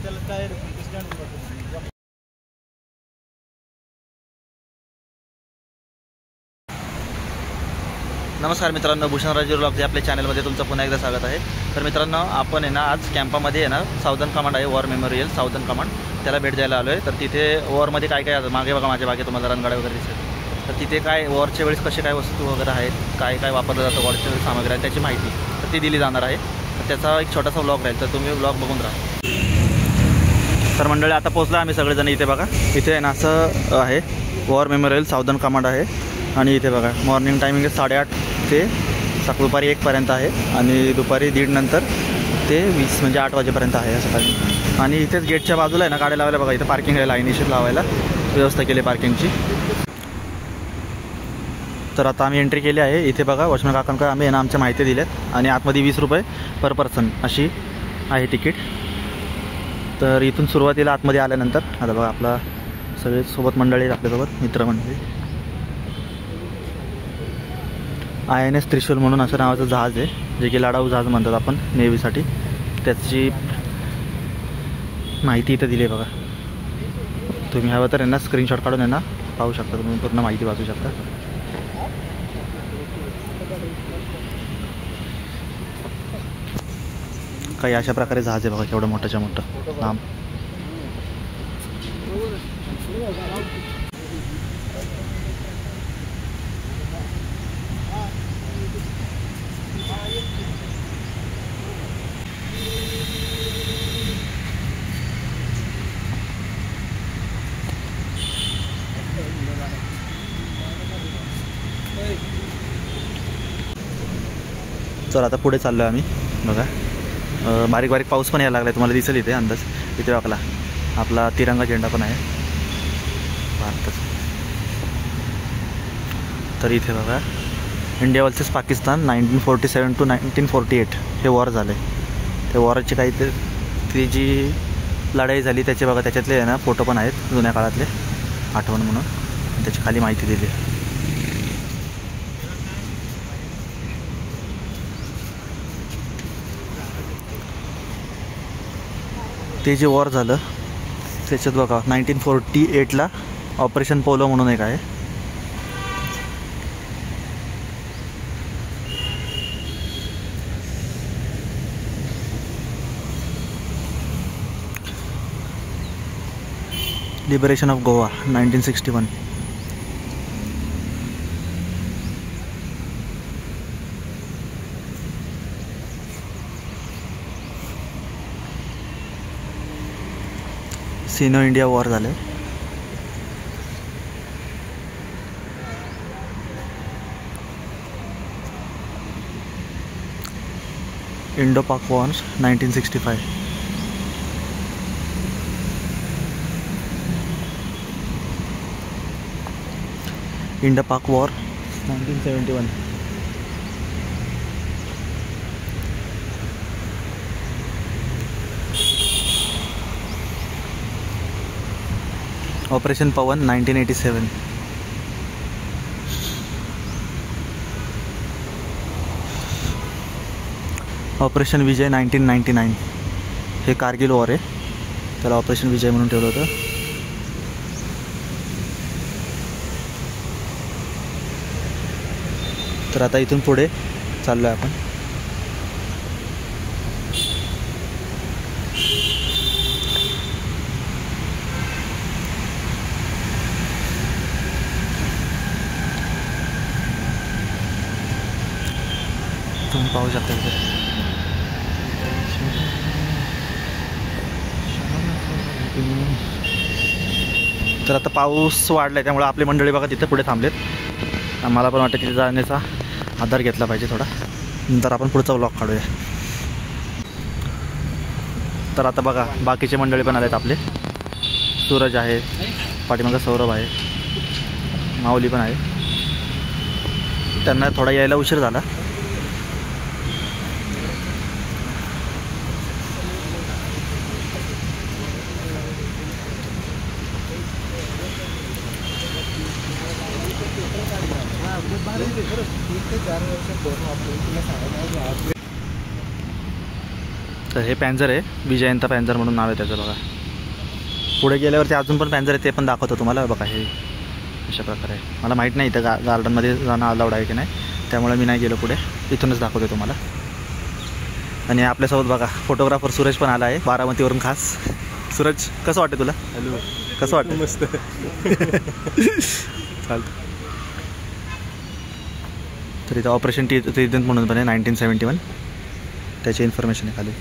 नमस्कार मित्रांनो, भूषण राजे व्लॉग्स आपल्या चॅनलमध्ये तुमचं पुन्हा एकदा स्वागत आहे। तर मित्रांनो, आपण आहे ना आज कॅम्पामध्ये आहे ना साऊदर्न कमांड आहे, वॉर मेमोरियल साऊदर्न कमांड, त्याला भेट द्यायला आलो आहे। तर तिथे वॉरमध्ये काय काय मागे बघा, माझ्या मागे तुम्हाला रणगाड्या वगैरे दिसतात। तर तिथे काय वॉरच्या वेळेस कसे काय वस्तू वगैरे आहेत, काय काय वापरलं जातं वॉरच्या वेळेस सामग्री आहे, त्याची माहिती तर ती दिली जाणार आहे। तर त्याचा एक छोटासा व्लॉग राहील, तर तुम्ही व्लॉग बघून राहा। तर मंडळी, आता पोहोचलो आम्ही सगळेजण। इथे बघा, इथे आहे ना असं आहे वॉर मेमोरियल साऊदर्न कमांड आहे। आणि इथे बघा मॉर्निंग टायमिंग 8:30 ते दुपारी 1 पर्यंत आहे आणि दुपारी 1:30 नंतर ते 20 म्हणजे 8 वाजेपर्यंत आहे असं काही। आणि इथेच गेटच्या बाजूला आहे ना गाड्या लावायला बघा, इथं पार्किंग आहे, लाईनीशी लावायला व्यवस्था केली पार्किंगची। तर आता आम्ही एंट्री केली आहे। इथे बघा वॉचमॅन काकांकडे आम्ही आहे ना आमच्या माहिती दिल्यात आणि आतमध्ये 20 रुपये पर पर्सन अशी आहे तिकीट। तर इथून सुरुवातीला आतमध्ये आल्यानंतर आता बघा आपला सगळे सोबत मंडळी आपल्यासोबत मित्रमंडळी, INS त्रिशूल म्हणून असं नावाचं जहाज आहे, जे की लढाऊ जहाज म्हणतात आपण नेव्हीसाठी। त्याची माहिती इथं दिली आहे बघा, तुम्ही हवं तर यांना स्क्रीनशॉट काढून यांना पाहू शकता, तुम्ही पूर्ण माहिती वाचू शकता। काही अशा प्रकारे जहाज आहे बघा, केवढं मोठंच्या मोठं लांब। तर आता पुढे चाललो आहे आम्ही बघा, बारीक बारीक पाऊस पण यायला लागला आहे, तुम्हाला दिसेल इथे अंदाज। इथे आपला तिरंगा झेंडा पण आहे भारताचा। तर इथे बघा इंडिया वर्सेस पाकिस्तान 1947 to 1948 हे वॉर झाले। ते वॉरची काही ती जी लढाई झाली त्याचे बघा, त्याच्यातले आहे ना फोटो पण आहेत जुन्या काळातले आठवण म्हणून, त्याची खाली माहिती दिली। ते जे वॉर झालं त्याच्यात बघा 1948ला ऑपरेशन पोलो म्हणून एक आहे। Liberation of Goa 1961। Synonym India war झाले। इंडो पाक वॉर्स 1965। इंडो पाक वॉर 1971। ऑपरेशन पवन 1987। ऑपरेशन विजय 1999 हे कारगिल वॉर आहे, त्याला ऑपरेशन विजय म्हणून ठेवलं होतं। तर आता इथून पुढे चाललो आहे आपण। तुम्ही पाहू शकता इथे तर आता पाऊस वाढला आहे, त्यामुळे आपली मंडळी बघा तिथे पुढे थांबलेत। मला पण वाटतं तिथे जाण्याचा आधार घेतला पाहिजे थोडा, नंतर आपण पुढचा व्लॉग काढूया। तर आता बघा बाकीचे मंडळी पण आलेत आपले, सूरज आहे पाठीमागं, सौरभ आहे, माऊली पण आहे। त्यांना थोडा यायला उशीर झाला। तर हे पॅन्झर आहे, विजयंता पॅन्झर म्हणून नाव आहे त्याचं बघा. पुढे गेल्यावरती अजून पण पॅन्झर आहे, ते पण दाखवतो तुम्हाला. बघा हे अशा प्रकारे. मला माहीत नाही इथं गार्डनमध्ये जाणं अलाउड आहे की नाही, त्यामुळे मी नाही गेलो पुढे. इथूनच दाखवतो तुम्हाला. आणि आपल्यासोबत बघा फोटोग्राफर सूरज पण आला आहे बारामतीवरून खास. सूरज, कसं वाटतं तुला? हॅलो, कसं वाटतं? मस्त. चालतं. तर इथं ऑपरेशन ट्रिडंट म्हणून पण आहे 1971, त्याची इन्फॉर्मेशन आहे खाली.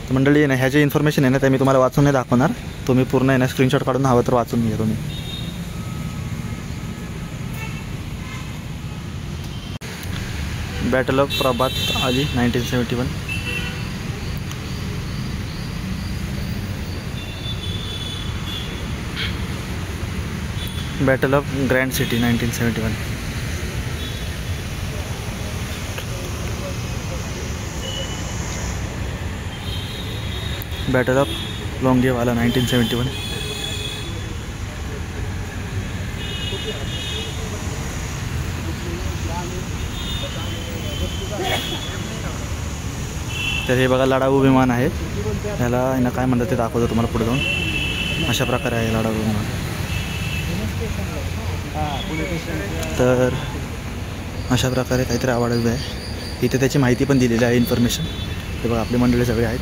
तर मंडळी आहे ना, ह्याची इन्फॉर्मेशन आहे ना, ते मी तुम्हाला वाचून नाही दाखवणार. तुम्ही पूर्ण आहे ना स्क्रीनशॉट काढून हवं तर वाचून घ्या तुम्ही. बॅटल ऑफ प्रभात आली 1971. Battle of grand city 1971. Battle of Longewala 1971. तर हे बघा लढाऊ विमान आहे, याला यांना काय म्हणतात ते दाखवतो तुम्हाला पुढे जाऊन. अशा प्रकारे आहे लढाऊ विमान. तर अशा प्रकारे काहीतरी आवडलं आहे. इथे त्याची माहिती पण दिलेली आहे, इन्फॉर्मेशन. हे बघा आपले मंडळी सगळे आहेत.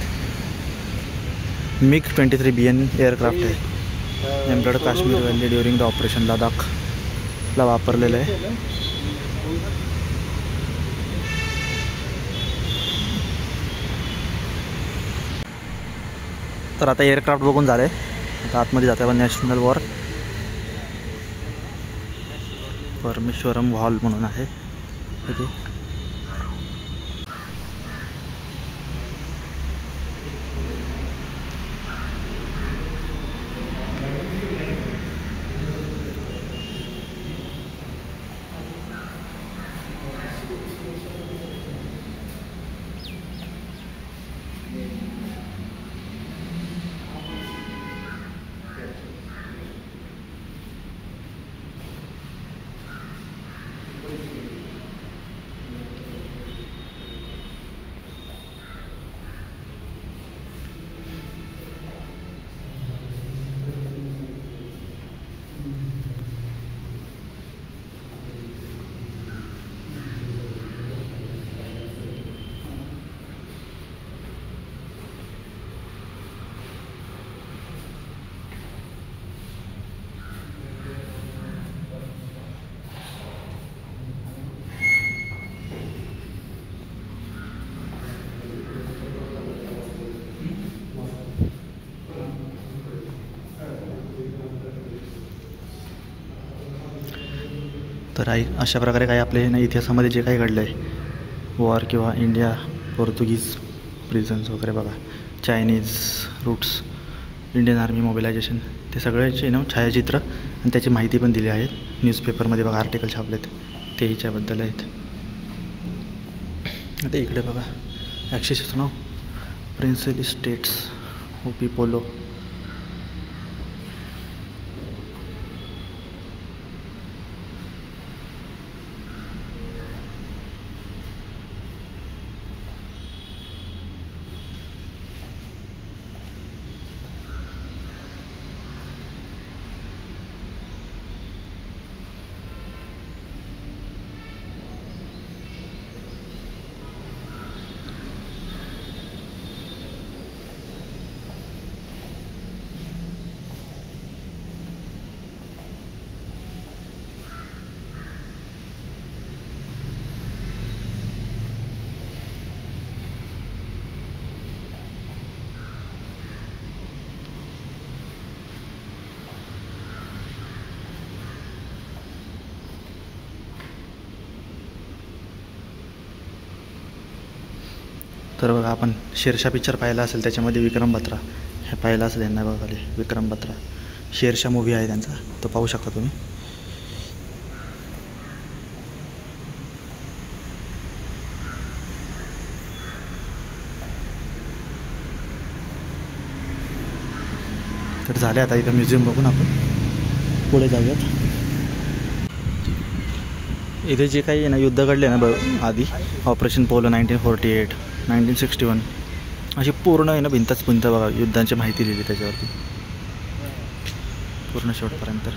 MiG-23 एअरक्राफ्ट आहे, employed Kashmir valley during the operation लडाखला वापरलेलं आहे. तर आता एअरक्राफ्ट बघून झालं आहे, आता आतमध्ये जाते आपण. नॅशनल वॉर परमेश्वरम हॉल म्हणून आहे इथे. तर अशा प्रकारे काही आपल्या इतिहासामध्ये जे काही घडलं आहे, वॉर किंवा इंडिया पोर्तुगीज प्रिझन्स वगैरे बघा, Chinese routes, Indian army mobilization, ते सगळ्याचे छायाचित्र आणि त्याची माहिती पण दिली आहे. न्यूजपेपरमध्ये बघा आर्टिकल छापलेत, ते हिच्याबद्दल आहेत. आता इकडे बघा ॲक्सेस नाव प्रिन्सेली स्टेट्स ओपी पोलो. तर बघा आपण शेरशाह पिक्चर पाहिला असेल, त्याच्यामध्ये विक्रम बत्रा हे पाहिलं असेल यांना बघा खाली. विक्रम बत्रा शेरशाह मूवी आहे त्यांचा, तो पाहू शकता तुम्ही. तर झाले आता इथं म्युझियम बघून आपण पुढे जाऊयात. इथे जे काही ना युद्ध घडले ना आधी, ऑपरेशन पोलो 1948, 1961 अशी पूर्ण आहे ना भिंतच भिंत बघा, युद्धांची माहिती लिहिली त्याच्यावरती पूर्ण शेवटपर्यंत.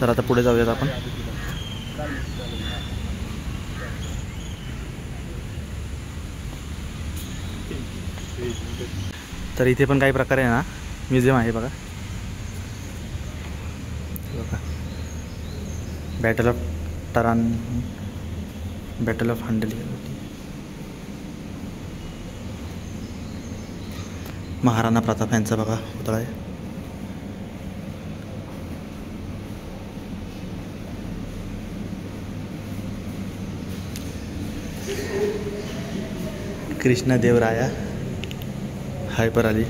तर आता पुढे जाऊयात आपण. तर इथे पण काही प्रकारे आहे ना म्युझियम आहे बघा. Battle of Tarain, battle of हंडली, महाराणा प्रताप यांचा बघा पुतळा आहे. कृष्णदेवराया, हैदर अली,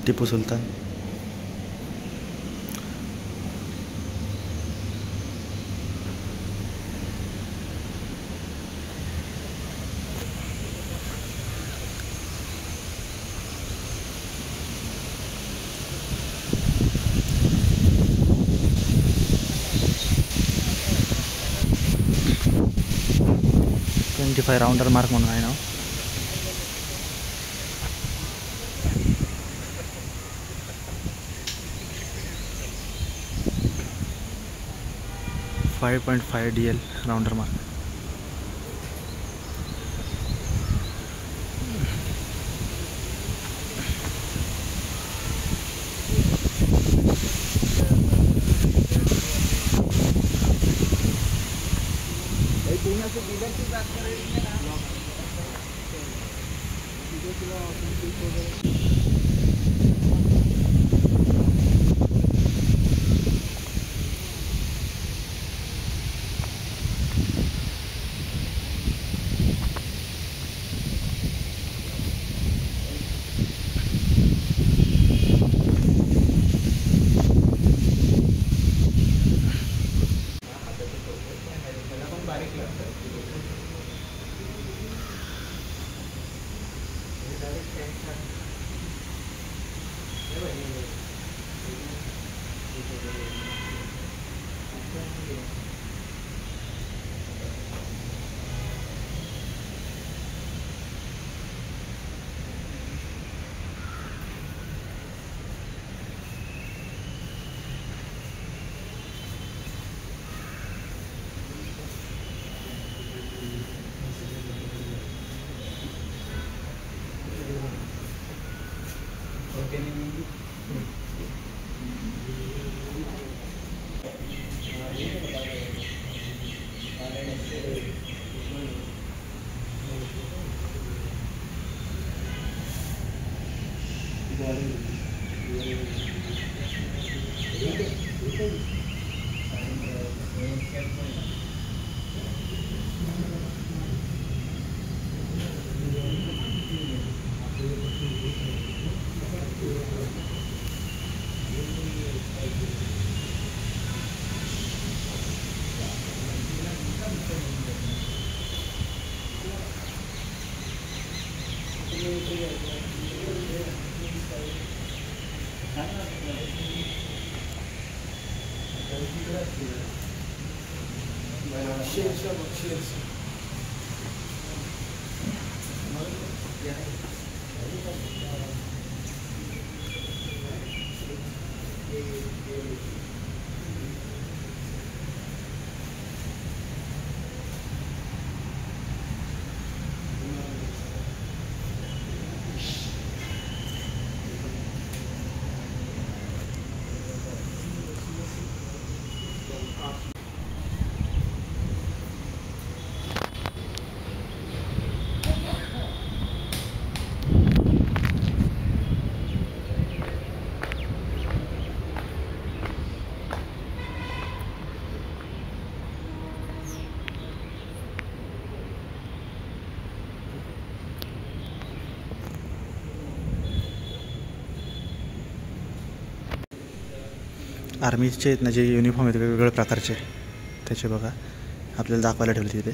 टिपू सुलतान, राउंडर मार्क म्हणून आहे नाव. .5 DL राउंडर मार्क. आर्मीचे आहेत ना जे युनिफॉर्म आहेत वेगवेगळ्या प्रकारचे त्याचे बघा. आपल्याला दाखवायला ठेवली तिथे.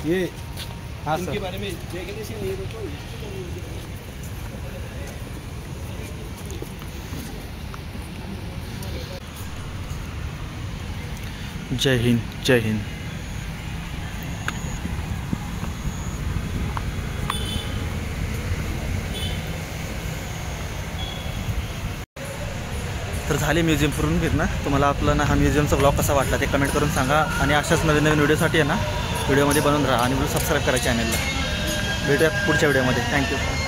ये हाँ इनके सर बारे में जय नहीं तो जय हिंद जय हिंद. तर झाले म्युझियम फिरून फिरणं. तुम्हाला आपला ना हा म्युझियमचा ब्लॉग कसा वाटला ते कमेंट करून सांगा आणि अशाच नवीन नवीन व्हिडिओसाठी आहे ना व्हिडिओमध्ये बनवून राहा आणि सबस्क्राईब करा चॅनलला. भेटूया पुढच्या व्हिडिओमध्ये. थँक्यू.